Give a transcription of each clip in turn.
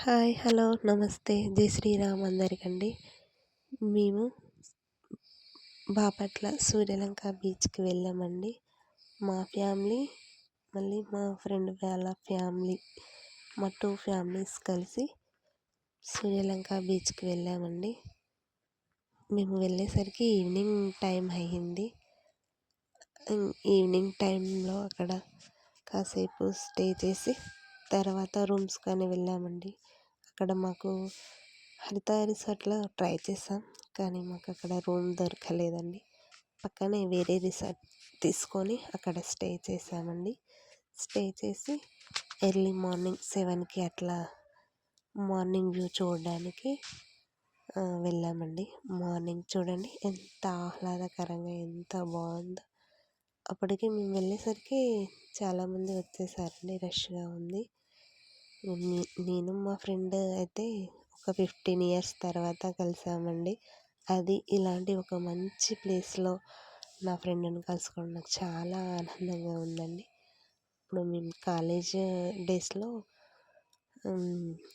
Hi! Hello! నమస్తే. జై శ్రీరామ్ అందరికండి. మేము బాపట్ల సూర్యలంక బీచ్‌కి వెళ్ళామండి. మా ఫ్యామిలీ, మళ్ళీ మా ఫ్రెండ్ వాళ్ళ ఫ్యామిలీ, మా 2 ఫ్యామిలీస్ కలిసి సూర్యలంక బీచ్‌కి వెళ్ళామండి. మేము వెళ్ళేసరికి ఈవినింగ్ టైం అయ్యింది. ఈవినింగ్ టైంలో అక్కడ కాసేపు స్టే చేసి తర్వాత రూమ్స్ కానీ వెళ్ళామండి. అక్కడ మాకు హరిత రిసార్ట్లో ట్రై చేసాం, కానీ మాకు అక్కడ రూమ్ దొరకలేదండి. పక్కనే వేరే రిసార్ట్ తీసుకొని అక్కడ స్టే చేసామండి. స్టే చేసి ఎర్లీ మార్నింగ్ 7కి అట్లా మార్నింగ్ వ్యూ చూడడానికి వెళ్ళామండి. మార్నింగ్ చూడండి ఎంత ఆహ్లాదకరంగా, ఎంత బాగుందో. అప్పటికి మేము వెళ్ళేసరికి చాలామంది వచ్చేసారండి, రష్గా ఉంది. నేను మా ఫ్రెండ్ అయితే ఒక 15 ఇయర్స్ తర్వాత కలిసామండి. అది ఇలాంటి ఒక మంచి ప్లేస్లో నా ఫ్రెండ్ని కలుసుకోవడం నాకు చాలా ఆనందంగా ఉందండి. ఇప్పుడు మేము కాలేజ్ డేస్లో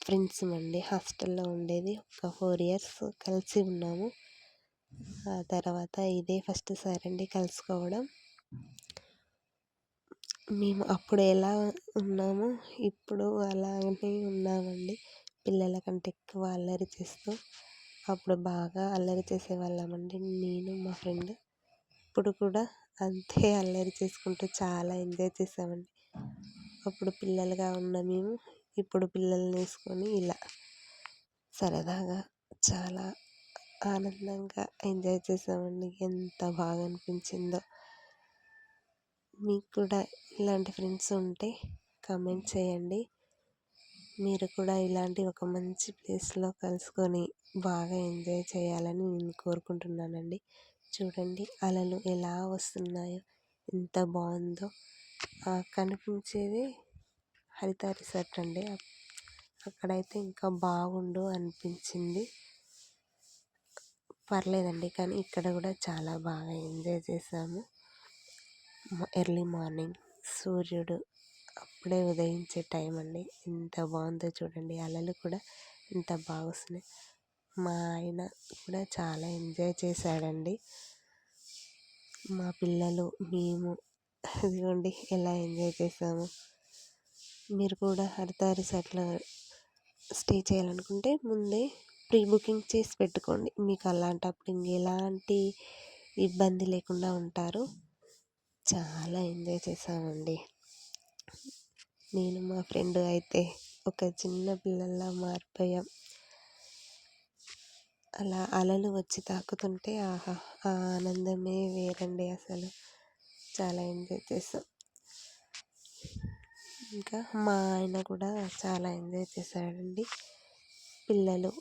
ఫ్రెండ్స్ అండి, హాస్టల్లో ఉండేది. ఒక 4 ఇయర్స్ కలిసి ఉన్నాము. ఆ తర్వాత ఇదే ఫస్ట్ సారి అండి కలుసుకోవడం. మేము అప్పుడు ఎలా ఉన్నామో ఇప్పుడు అలానే ఉన్నామండి. పిల్లల కంటే ఎక్కువ అల్లరి చేస్తూ అప్పుడు బాగా అల్లరి చేసేవాళ్ళమండి, నేను మా ఫ్రెండ్. ఇప్పుడు కూడా అంతే అల్లరి చేసుకుంటూ చాలా ఎంజాయ్ చేసామండి. అప్పుడు పిల్లలుగా ఉన్న మేము ఇప్పుడు పిల్లల్ని వేసుకొని ఇలా సరదాగా చాలా ఆనందంగా ఎంజాయ్ చేసామండి. ఎంత బాగా అనిపించిందో. మీకు కూడా ఇలాంటి ఫ్రెండ్స్ ఉంటే కామెంట్ చేయండి. మీరు కూడా ఇలాంటి ఒక మంచి ప్లేస్లో కలుసుకొని బాగా ఎంజాయ్ చేయాలని నేను కోరుకుంటున్నానండి. చూడండి అలలు ఎలా వస్తున్నాయో, ఎంత బాగుందో. కనిపించేది హరిత రిసార్ట్ అండి. అక్కడైతే ఇంకా బాగుండు అనిపించింది. పర్లేదండి, కానీ ఇక్కడ కూడా చాలా బాగా ఎంజాయ్ చేసాము. ఎర్లీ మార్నింగ్ సూర్యుడు అప్పుడే ఉదయించే టైం అండి. ఎంత బాగుందో చూడండి. అలలు కూడా ఎంత బాగా వస్తున్నాయి. మా ఆయన కూడా చాలా ఎంజాయ్ చేశాడండి. మా పిల్లలు, మేము ఇదిగోండి ఎలా ఎంజాయ్ చేసాము. మీరు కూడా హరిత రిసార్ట్లో స్టే చేయాలనుకుంటే ముందే ప్రీ బుకింగ్ చేసి పెట్టుకోండి. మీకు అలాంటప్పుడు ఇంకెలాంటి ఇబ్బంది లేకుండా ఉంటారు. చాలా ఎంజాయ్ చేసామండి. నేను మా ఫ్రెండ్ అయితే ఒక చిన్న పిల్లల్లా మారిపోయాం. అలా అలలు వచ్చి తాకుతుంటే ఆహా, ఆ ఆనందమే వేరండి. అసలు చాలా ఎంజాయ్ చేసాం. ఇంకా మా ఆయన కూడా చాలా ఎంజాయ్ చేశాడండి. పిల్లలు